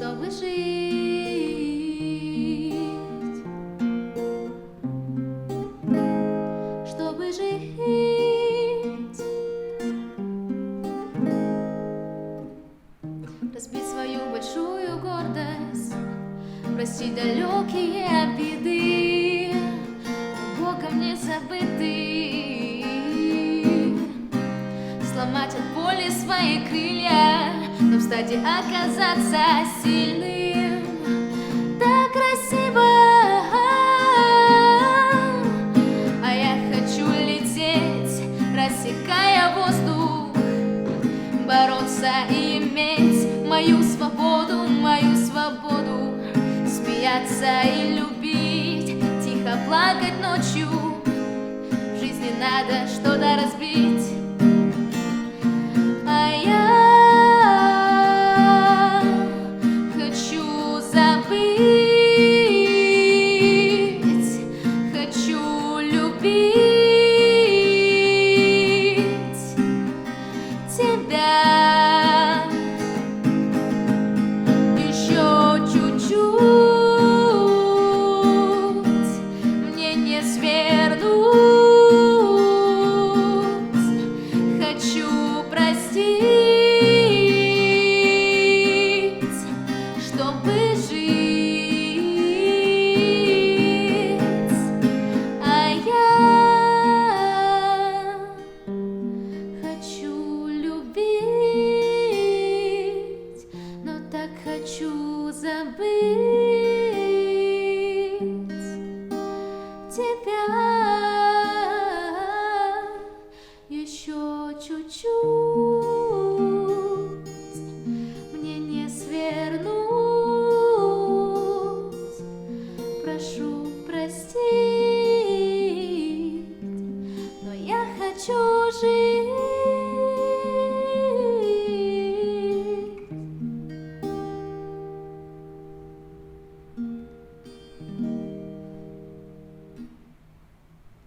чтобы жить, чтобы жить. Разбить свою большую гордость, простить далекие обиды, Богом не забытые, сломать от боли свои крылья, но встать и оказаться сильным. Так красиво, а я хочу лететь, рассекая воздух, бороться и иметь мою свободу, смеяться и любить, тихо плакать ночью. В жизни надо что-то разбить, а я хочу забыть, хочу любить тебя. Чтобы жить, а я хочу любить, но так хочу забыть тебя еще чуть-чуть.